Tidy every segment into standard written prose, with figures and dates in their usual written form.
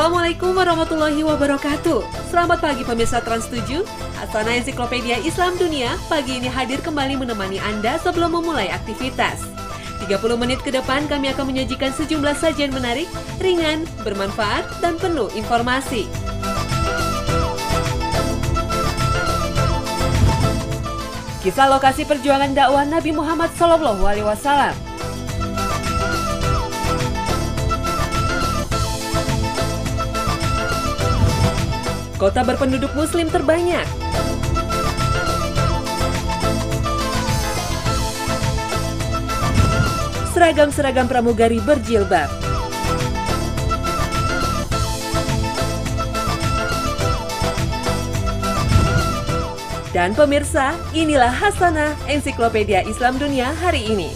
Assalamualaikum warahmatullahi wabarakatuh. Selamat pagi pemirsa Trans 7. Hasanah Ensiklopedia Islam Dunia pagi ini hadir kembali menemani Anda sebelum memulai aktivitas. 30 menit ke depan kami akan menyajikan sejumlah sajian menarik, ringan, bermanfaat, dan penuh informasi. Kisah lokasi perjuangan dakwah Nabi Muhammad SAW. Kota berpenduduk muslim terbanyak. Seragam-seragam pramugari berjilbab. Dan pemirsa, inilah Hasanah Ensiklopedia Islam Dunia hari ini.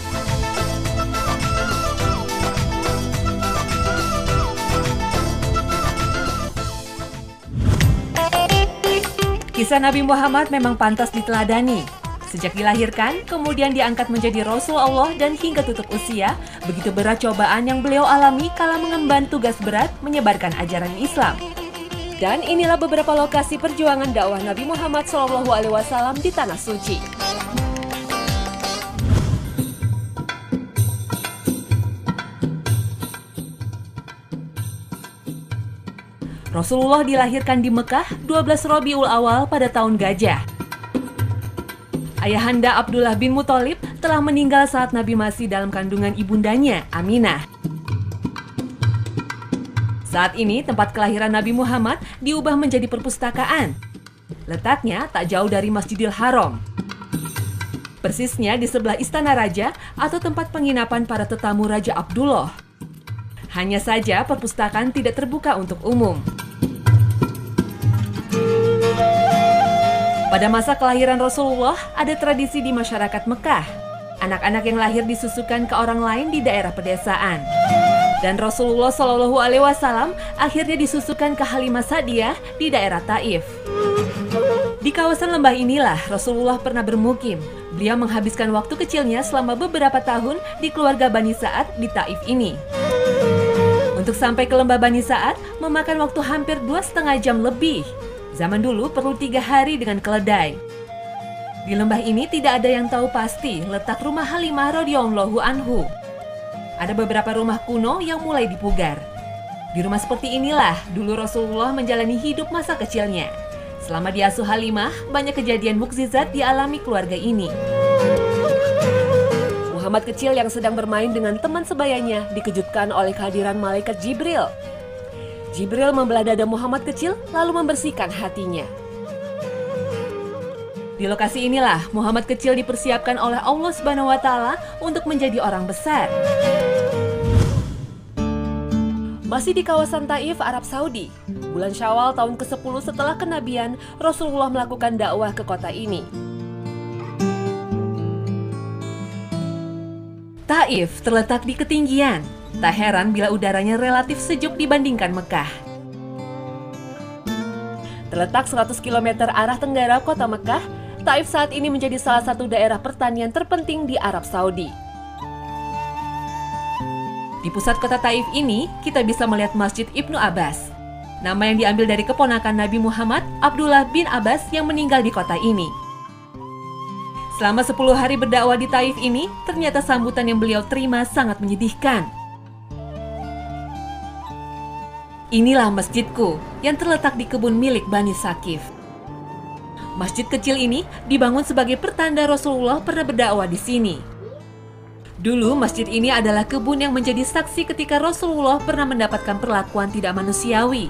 Kisah Nabi Muhammad memang pantas diteladani. Sejak dilahirkan, kemudian diangkat menjadi Rasul Allah dan hingga tutup usia, begitu berat cobaan yang beliau alami kala mengemban tugas berat menyebarkan ajaran Islam. Dan inilah beberapa lokasi perjuangan dakwah Nabi Muhammad SAW di Tanah Suci. Rasulullah dilahirkan di Mekah 12 Rabiul Awal pada tahun Gajah. Ayahanda Abdullah bin Muthalib telah meninggal saat Nabi masih dalam kandungan ibundanya, Aminah. Saat ini tempat kelahiran Nabi Muhammad diubah menjadi perpustakaan. Letaknya tak jauh dari Masjidil Haram. Persisnya di sebelah Istana Raja atau tempat penginapan para tetamu Raja Abdullah. Hanya saja perpustakaan tidak terbuka untuk umum. Pada masa kelahiran Rasulullah, ada tradisi di masyarakat Mekah. Anak-anak yang lahir disusukan ke orang lain di daerah pedesaan. Dan Rasulullah SAW akhirnya disusukan ke Halimah Sa'diyah di daerah Taif. Di kawasan lembah inilah Rasulullah pernah bermukim. Beliau menghabiskan waktu kecilnya selama beberapa tahun di keluarga Bani Sa'ad di Taif ini. Untuk sampai ke lembah Bani Sa'ad memakan waktu hampir 2,5 jam lebih. Zaman dulu perlu 3 hari dengan keledai. Di lembah ini tidak ada yang tahu pasti letak rumah Halimah radhiyallahu anhu. Ada beberapa rumah kuno yang mulai dipugar. Di rumah seperti inilah dulu Rasulullah menjalani hidup masa kecilnya. Selama diasuh Halimah, banyak kejadian mukjizat dialami keluarga ini. Muhammad kecil yang sedang bermain dengan teman sebayanya dikejutkan oleh kehadiran malaikat Jibril. Jibril membelah dada Muhammad kecil lalu membersihkan hatinya. Di lokasi inilah Muhammad kecil dipersiapkan oleh Allah Subhanahu wa Ta'ala untuk menjadi orang besar. Masih di kawasan Taif, Arab Saudi, bulan Syawal tahun ke-10 setelah kenabian, Rasulullah melakukan dakwah ke kota ini. Taif terletak di ketinggian. Tak heran bila udaranya relatif sejuk dibandingkan Mekah. Terletak 100 km arah tenggara kota Mekah, Taif saat ini menjadi salah satu daerah pertanian terpenting di Arab Saudi. Di pusat kota Taif ini, kita bisa melihat Masjid Ibnu Abbas. Nama yang diambil dari keponakan Nabi Muhammad, Abdullah bin Abbas yang meninggal di kota ini. Selama 10 hari berdakwah di Taif ini, ternyata sambutan yang beliau terima sangat menyedihkan. Inilah masjidku yang terletak di kebun milik Bani Sakif. Masjid kecil ini dibangun sebagai pertanda Rasulullah pernah berdakwah di sini. Dulu masjid ini adalah kebun yang menjadi saksi ketika Rasulullah pernah mendapatkan perlakuan tidak manusiawi.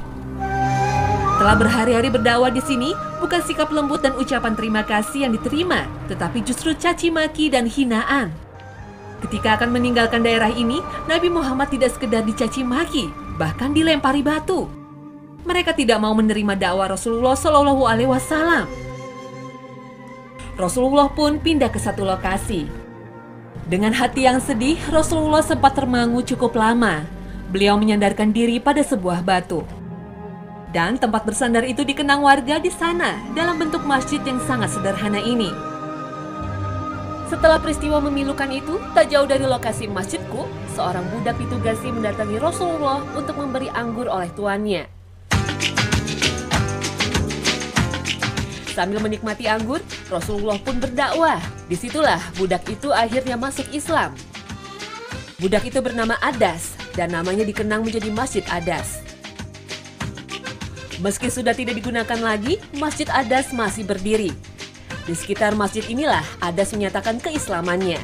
Setelah berhari-hari berdakwah di sini, bukan sikap lembut dan ucapan terima kasih yang diterima, tetapi justru caci maki dan hinaan. Ketika akan meninggalkan daerah ini, Nabi Muhammad tidak sekedar dicaci maki, bahkan dilempari batu. Mereka tidak mau menerima dakwah Rasulullah SAW. Rasulullah pun pindah ke satu lokasi. Dengan hati yang sedih, Rasulullah sempat termangu cukup lama. Beliau menyandarkan diri pada sebuah batu. Dan tempat bersandar itu dikenang warga di sana dalam bentuk masjid yang sangat sederhana ini. Setelah peristiwa memilukan itu, tak jauh dari lokasi masjidku, seorang budak ditugasi mendatangi Rasulullah untuk memberi anggur oleh tuannya. Sambil menikmati anggur, Rasulullah pun berdakwah. Disitulah budak itu akhirnya masuk Islam. Budak itu bernama Adas, dan namanya dikenang menjadi Masjid Adas. Meski sudah tidak digunakan lagi, Masjid Adas masih berdiri. Di sekitar masjid inilah Adas menyatakan keislamannya.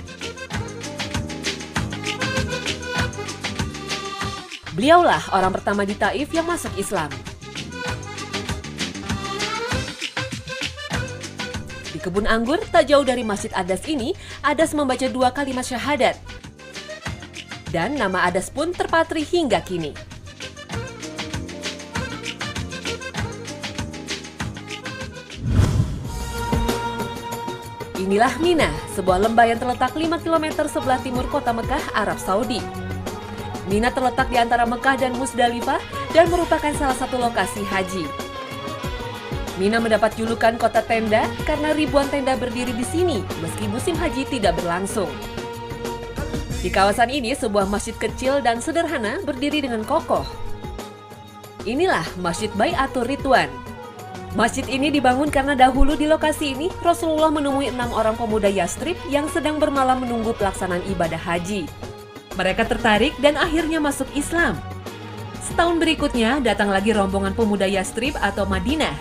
Beliaulah orang pertama di Taif yang masuk Islam. Di kebun anggur tak jauh dari Masjid Adas ini, Adas membaca 2 kalimat syahadat. Dan nama Adas pun terpatri hingga kini. Inilah Mina, sebuah lembah yang terletak 5 km sebelah timur kota Mekah, Arab Saudi. Mina terletak di antara Mekah dan Musdalifah dan merupakan salah satu lokasi haji. Mina mendapat julukan kota tenda karena ribuan tenda berdiri di sini meski musim haji tidak berlangsung. Di kawasan ini sebuah masjid kecil dan sederhana berdiri dengan kokoh. Inilah Masjid Baiatur Ridwan. Masjid ini dibangun karena dahulu di lokasi ini Rasulullah menemui 6 orang pemuda Yastrib yang sedang bermalam menunggu pelaksanaan ibadah haji. Mereka tertarik dan akhirnya masuk Islam. Setahun berikutnya datang lagi rombongan pemuda Yastrib atau Madinah.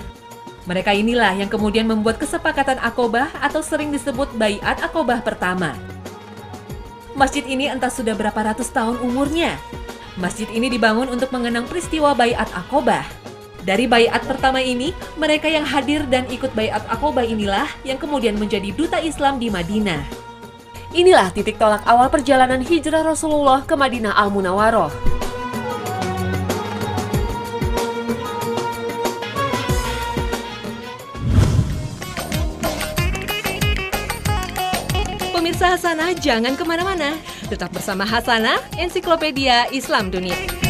Mereka inilah yang kemudian membuat kesepakatan Aqobah atau sering disebut Baiat Aqobah pertama. Masjid ini entah sudah berapa ratus tahun umurnya. Masjid ini dibangun untuk mengenang peristiwa Baiat Aqobah. Dari Baiat pertama ini, mereka yang hadir dan ikut Baiat Aqobah inilah yang kemudian menjadi duta Islam di Madinah. Inilah titik tolak awal perjalanan hijrah Rasulullah ke Madinah Al-Munawwaroh. Pemirsa Hasanah, jangan kemana-mana. Tetap bersama Hasanah, Ensiklopedia Islam Dunia.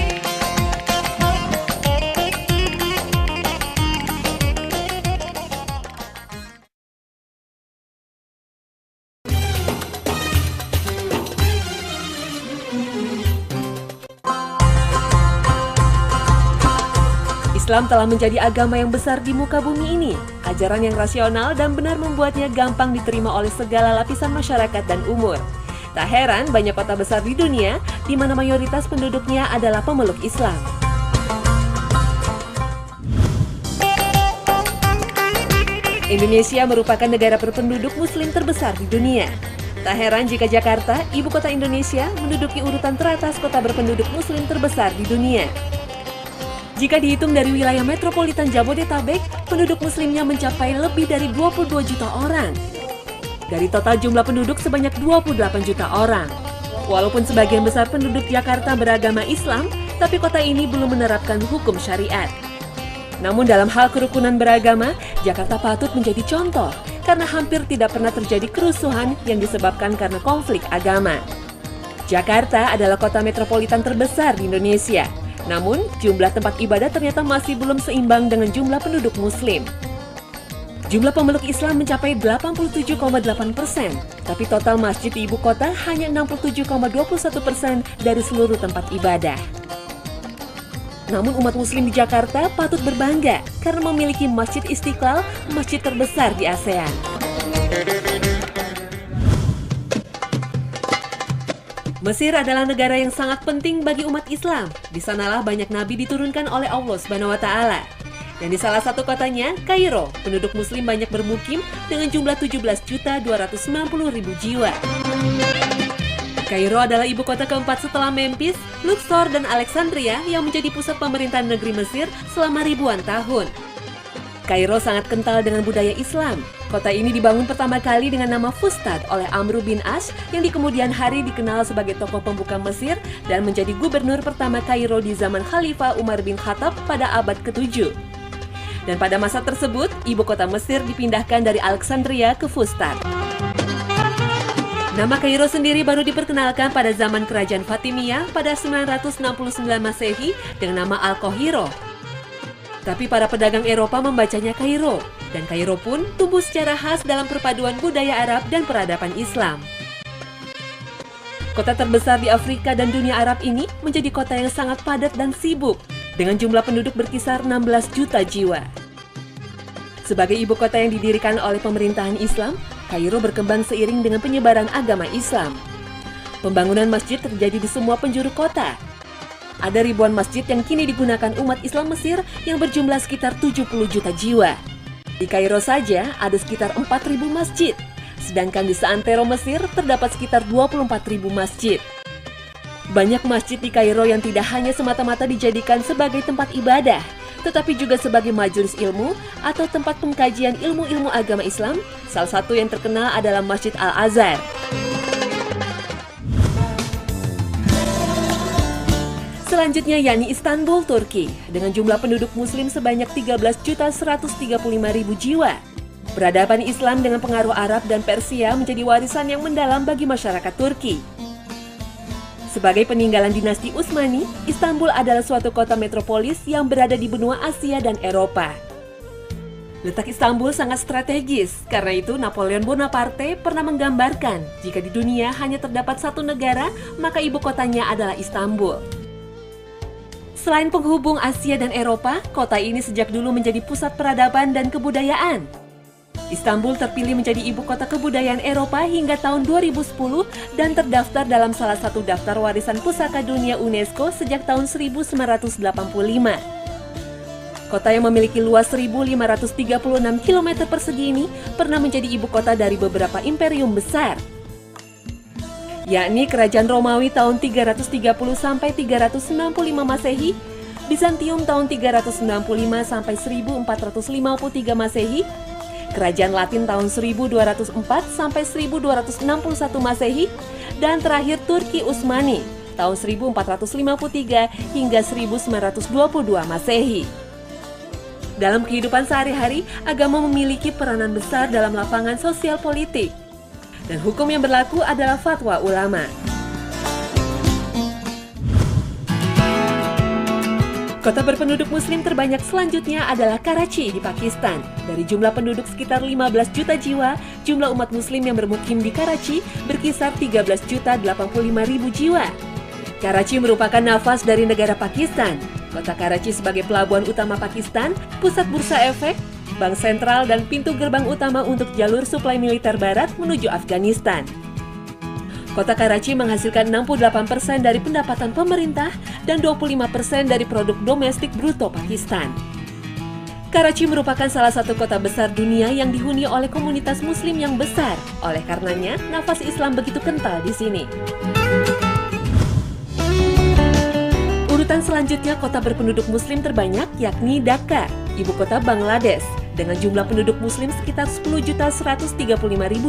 Islam telah menjadi agama yang besar di muka bumi ini. Ajaran yang rasional dan benar membuatnya gampang diterima oleh segala lapisan masyarakat dan umur. Tak heran banyak kota besar di dunia di mana mayoritas penduduknya adalah pemeluk Islam. Indonesia merupakan negara berpenduduk muslim terbesar di dunia. Tak heran jika Jakarta, ibu kota Indonesia, menduduki urutan teratas kota berpenduduk muslim terbesar di dunia. Jika dihitung dari wilayah metropolitan Jabodetabek, penduduk muslimnya mencapai lebih dari 22 juta orang. Dari total jumlah penduduk sebanyak 28 juta orang. Walaupun sebagian besar penduduk Jakarta beragama Islam, tapi kota ini belum menerapkan hukum syariat. Namun dalam hal kerukunan beragama, Jakarta patut menjadi contoh karena hampir tidak pernah terjadi kerusuhan yang disebabkan karena konflik agama. Jakarta adalah kota metropolitan terbesar di Indonesia. Namun, jumlah tempat ibadah ternyata masih belum seimbang dengan jumlah penduduk muslim. Jumlah pemeluk Islam mencapai 87,8%, tapi total masjid di ibu kota hanya 67,21% dari seluruh tempat ibadah. Namun umat muslim di Jakarta patut berbangga karena memiliki Masjid Istiqlal, masjid terbesar di ASEAN. Mesir adalah negara yang sangat penting bagi umat Islam. Di sanalah banyak nabi diturunkan oleh Allah SWT. Dan di salah satu kotanya, Kairo, penduduk muslim banyak bermukim dengan jumlah 17.290.000 jiwa. Kairo adalah ibu kota keempat setelah Memphis, Luxor, dan Alexandria yang menjadi pusat pemerintahan negeri Mesir selama ribuan tahun. Kairo sangat kental dengan budaya Islam. Kota ini dibangun pertama kali dengan nama Fustat oleh Amr bin As yang di kemudian hari dikenal sebagai tokoh pembuka Mesir dan menjadi gubernur pertama Kairo di zaman Khalifah Umar bin Khattab pada abad ke-7. Dan pada masa tersebut, ibu kota Mesir dipindahkan dari Alexandria ke Fustat. Nama Kairo sendiri baru diperkenalkan pada zaman kerajaan Fatimiyah pada 969 Masehi dengan nama Al-Qahiro. Tapi para pedagang Eropa membacanya Kairo. Dan Kairo pun tumbuh secara khas dalam perpaduan budaya Arab dan peradaban Islam. Kota terbesar di Afrika dan dunia Arab ini menjadi kota yang sangat padat dan sibuk, dengan jumlah penduduk berkisar 16 juta jiwa. Sebagai ibu kota yang didirikan oleh pemerintahan Islam, Kairo berkembang seiring dengan penyebaran agama Islam. Pembangunan masjid terjadi di semua penjuru kota. Ada ribuan masjid yang kini digunakan umat Islam Mesir yang berjumlah sekitar 70 juta jiwa. Di Kairo saja ada sekitar 4.000 masjid, sedangkan di seantero Mesir terdapat sekitar 24.000 masjid. Banyak masjid di Kairo yang tidak hanya semata-mata dijadikan sebagai tempat ibadah, tetapi juga sebagai majelis ilmu atau tempat pengkajian ilmu-ilmu agama Islam. Salah satu yang terkenal adalah Masjid Al-Azhar. Selanjutnya yakni Istanbul, Turki, dengan jumlah penduduk muslim sebanyak 13.135.000 jiwa. Peradaban Islam dengan pengaruh Arab dan Persia menjadi warisan yang mendalam bagi masyarakat Turki. Sebagai peninggalan dinasti Utsmani, Istanbul adalah suatu kota metropolis yang berada di benua Asia dan Eropa. Letak Istanbul sangat strategis, karena itu Napoleon Bonaparte pernah menggambarkan jika di dunia hanya terdapat satu negara, maka ibu kotanya adalah Istanbul. Selain penghubung Asia dan Eropa, kota ini sejak dulu menjadi pusat peradaban dan kebudayaan. Istanbul terpilih menjadi ibu kota kebudayaan Eropa hingga tahun 2010 dan terdaftar dalam salah satu daftar warisan pusaka dunia UNESCO sejak tahun 1985. Kota yang memiliki luas 1.536 km persegi ini pernah menjadi ibu kota dari beberapa imperium besar, yakni Kerajaan Romawi tahun 330 sampai 365 Masehi, Bizantium tahun 365 sampai 1453 Masehi, Kerajaan Latin tahun 1204 sampai 1261 Masehi, dan terakhir Turki Utsmani tahun 1453 hingga 1922 Masehi. Dalam kehidupan sehari-hari, agama memiliki peranan besar dalam lapangan sosial politik. Dan hukum yang berlaku adalah fatwa ulama. Kota berpenduduk muslim terbanyak selanjutnya adalah Karachi di Pakistan. Dari jumlah penduduk sekitar 15 juta jiwa, jumlah umat muslim yang bermukim di Karachi berkisar 13.085.000 jiwa. Karachi merupakan nafas dari negara Pakistan. Kota Karachi sebagai pelabuhan utama Pakistan, pusat bursa efek, bank sentral, dan pintu gerbang utama untuk jalur suplai militer barat menuju Afghanistan. Kota Karachi menghasilkan 68% dari pendapatan pemerintah dan 25% dari produk domestik bruto Pakistan. Karachi merupakan salah satu kota besar dunia yang dihuni oleh komunitas muslim yang besar. Oleh karenanya, nafas Islam begitu kental di sini. Urutan selanjutnya kota berpenduduk muslim terbanyak yakni Dhaka, ibu kota Bangladesh, dengan jumlah penduduk muslim sekitar 10.135.000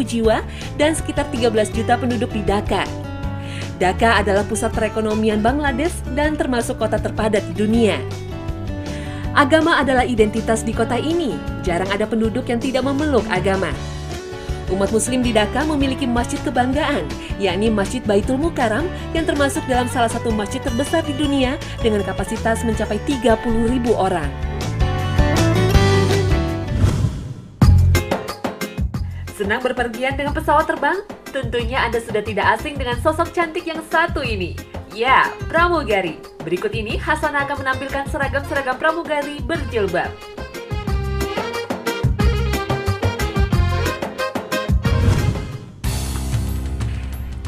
jiwa dan sekitar 13 juta penduduk di Dhaka. Dhaka adalah pusat perekonomian Bangladesh dan termasuk kota terpadat di dunia. Agama adalah identitas di kota ini, jarang ada penduduk yang tidak memeluk agama. Umat muslim di Dhaka memiliki masjid kebanggaan, yakni Masjid Baitul Mukarram yang termasuk dalam salah satu masjid terbesar di dunia dengan kapasitas mencapai 30.000 orang. Senang berpergian dengan pesawat terbang? Tentunya Anda sudah tidak asing dengan sosok cantik yang satu ini. Ya, pramugari. Berikut ini Hasan akan menampilkan seragam-seragam pramugari berjilbab.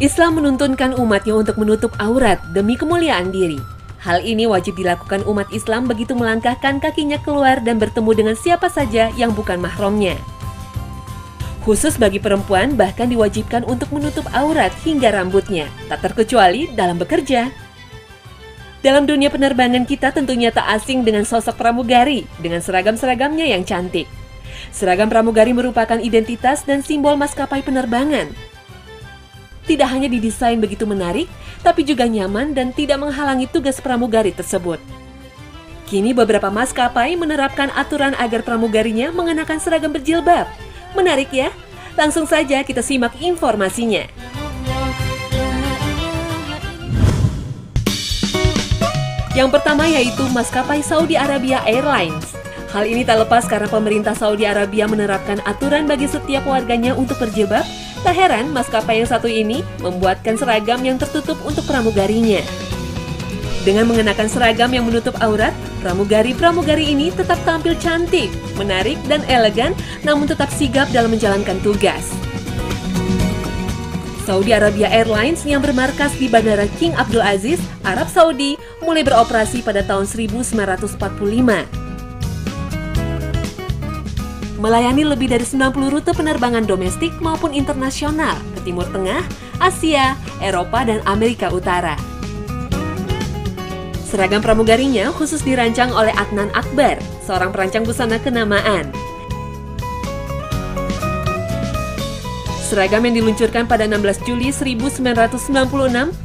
Islam menuntunkan umatnya untuk menutup aurat demi kemuliaan diri. Hal ini wajib dilakukan umat Islam begitu melangkahkan kakinya keluar dan bertemu dengan siapa saja yang bukan mahramnya. Khusus bagi perempuan bahkan diwajibkan untuk menutup aurat hingga rambutnya, tak terkecuali dalam bekerja. Dalam dunia penerbangan kita tentunya tak asing dengan sosok pramugari dengan seragam-seragamnya yang cantik. Seragam pramugari merupakan identitas dan simbol maskapai penerbangan. Tidak hanya didesain begitu menarik, tapi juga nyaman dan tidak menghalangi tugas pramugari tersebut. Kini beberapa maskapai menerapkan aturan agar pramugarinya mengenakan seragam berjilbab. Menarik ya? Langsung saja kita simak informasinya. Yang pertama yaitu maskapai Saudi Arabia Airlines. Hal ini tak lepas karena pemerintah Saudi Arabia menerapkan aturan bagi setiap warganya untuk berjilbab. Tak heran maskapai yang satu ini membuatkan seragam yang tertutup untuk pramugarinya. Dengan mengenakan seragam yang menutup aurat, pramugari-pramugari ini tetap tampil cantik, menarik, dan elegan, namun tetap sigap dalam menjalankan tugas. Saudi Arabia Airlines yang bermarkas di Bandara King Abdul Aziz, Arab Saudi, mulai beroperasi pada tahun 1945. Melayani lebih dari 90 rute penerbangan domestik maupun internasional ke Timur Tengah, Asia, Eropa, dan Amerika Utara. Seragam pramugarinya khusus dirancang oleh Adnan Akbar, seorang perancang busana kenamaan. Seragam yang diluncurkan pada 16 Juli 1996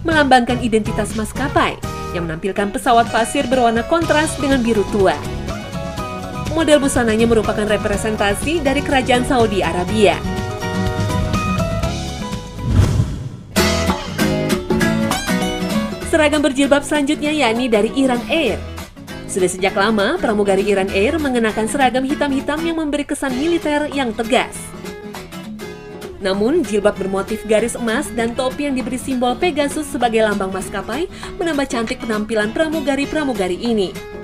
melambangkan identitas maskapai yang menampilkan pesawat pasir berwarna kontras dengan biru tua. Model busananya merupakan representasi dari Kerajaan Saudi Arabia. Seragam berjilbab selanjutnya yakni dari Iran Air. Sudah sejak lama, pramugari Iran Air mengenakan seragam hitam-hitam yang memberi kesan militer yang tegas. Namun, jilbab bermotif garis emas dan topi yang diberi simbol Pegasus sebagai lambang maskapai menambah cantik penampilan pramugari-pramugari ini.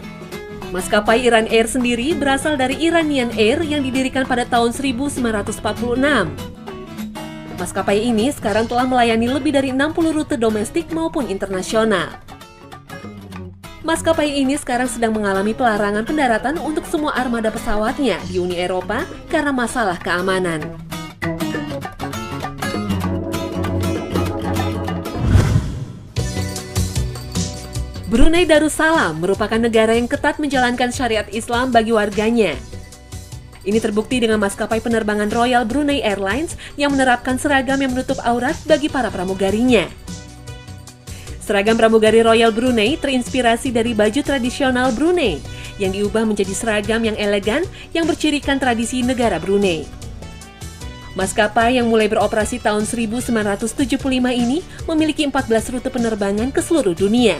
Maskapai Iran Air sendiri berasal dari Iranian Air yang didirikan pada tahun 1946. Maskapai ini sekarang telah melayani lebih dari 60 rute domestik maupun internasional. Maskapai ini sekarang sedang mengalami pelarangan pendaratan untuk semua armada pesawatnya di Uni Eropa karena masalah keamanan. Brunei Darussalam merupakan negara yang ketat menjalankan syariat Islam bagi warganya. Ini terbukti dengan maskapai penerbangan Royal Brunei Airlines yang menerapkan seragam yang menutup aurat bagi para pramugarinya. Seragam pramugari Royal Brunei terinspirasi dari baju tradisional Brunei yang diubah menjadi seragam yang elegan yang bercirikan tradisi negara Brunei. Maskapai yang mulai beroperasi tahun 1975 ini memiliki 14 rute penerbangan ke seluruh dunia.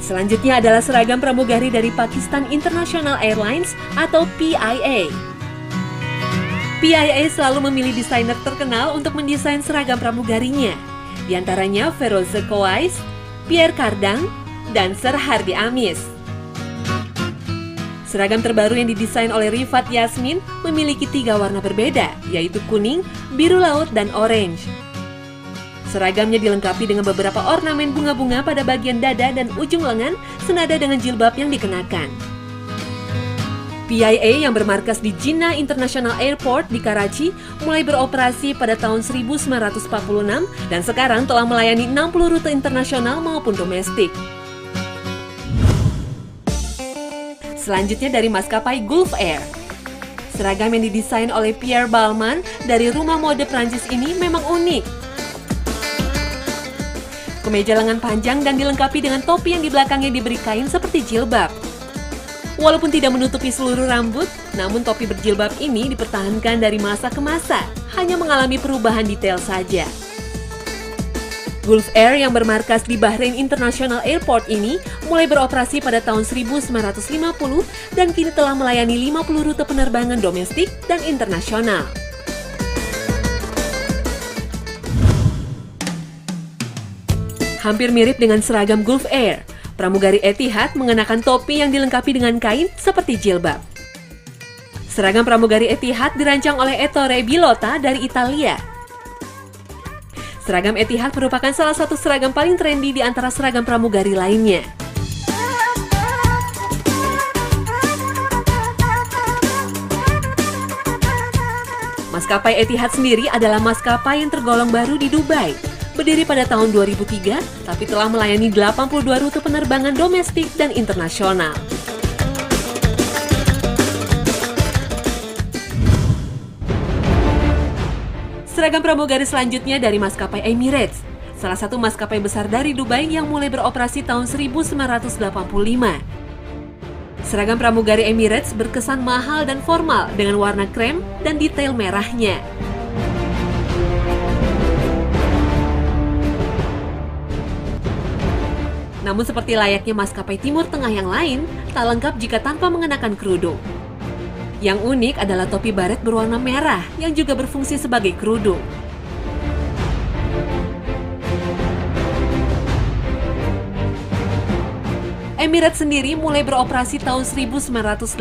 Selanjutnya adalah seragam pramugari dari Pakistan International Airlines atau PIA. PIA selalu memilih desainer terkenal untuk mendesain seragam pramugarinya, di antaranya Feroze Kowais, Pierre Cardin, dan Sir Hardy Amis. Seragam terbaru yang didesain oleh Rifat Yasmin memiliki 3 warna berbeda, yaitu kuning, biru laut, dan orange. Seragamnya dilengkapi dengan beberapa ornamen bunga-bunga pada bagian dada dan ujung lengan, senada dengan jilbab yang dikenakan. PIA yang bermarkas di Jinnah International Airport di Karachi mulai beroperasi pada tahun 1946 dan sekarang telah melayani 60 rute internasional maupun domestik. Selanjutnya dari maskapai Gulf Air. Seragam yang didesain oleh Pierre Balmain dari rumah mode Prancis ini memang unik. Kemeja lengan panjang dan dilengkapi dengan topi yang di belakangnya diberi kain seperti jilbab. Walaupun tidak menutupi seluruh rambut, namun topi berjilbab ini dipertahankan dari masa ke masa, hanya mengalami perubahan detail saja. Gulf Air yang bermarkas di Bahrain International Airport ini mulai beroperasi pada tahun 1950 dan kini telah melayani 50 rute penerbangan domestik dan internasional. Hampir mirip dengan seragam Gulf Air, pramugari Etihad mengenakan topi yang dilengkapi dengan kain seperti jilbab. Seragam pramugari Etihad dirancang oleh Ettore Bilota dari Italia. Seragam Etihad merupakan salah satu seragam paling trendy di antara seragam pramugari lainnya. Maskapai Etihad sendiri adalah maskapai yang tergolong baru di Dubai. Berdiri pada tahun 2003, tapi telah melayani 82 rute penerbangan domestik dan internasional. Seragam pramugari selanjutnya dari maskapai Emirates, salah satu maskapai besar dari Dubai yang mulai beroperasi tahun 1985. Seragam pramugari Emirates berkesan mahal dan formal dengan warna krem dan detail merahnya. Namun seperti layaknya maskapai Timur Tengah yang lain, tak lengkap jika tanpa mengenakan kerudung. Yang unik adalah topi baret berwarna merah yang juga berfungsi sebagai kerudung. Emirates sendiri mulai beroperasi tahun 1985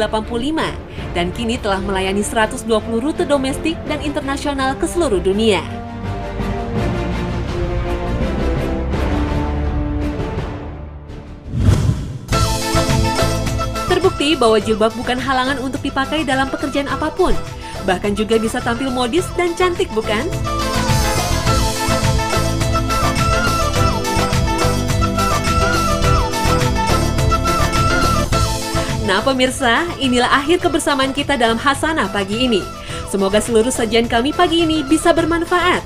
dan kini telah melayani 120 rute domestik dan internasional ke seluruh dunia. Terbukti bahwa jilbab bukan halangan untuk dipakai dalam pekerjaan apapun, bahkan juga bisa tampil modis dan cantik, bukan? Nah pemirsa, inilah akhir kebersamaan kita dalam Hasanah pagi ini. Semoga seluruh sajian kami pagi ini bisa bermanfaat.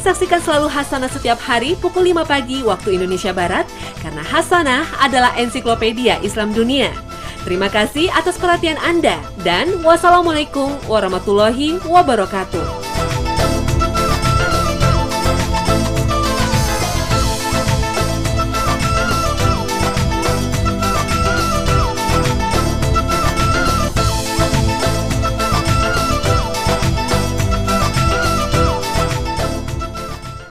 Saksikan selalu Hasanah setiap hari pukul 5 pagi waktu Indonesia Barat, karena Hasanah adalah ensiklopedia Islam dunia. Terima kasih atas perhatian Anda, dan wassalamualaikum warahmatullahi wabarakatuh.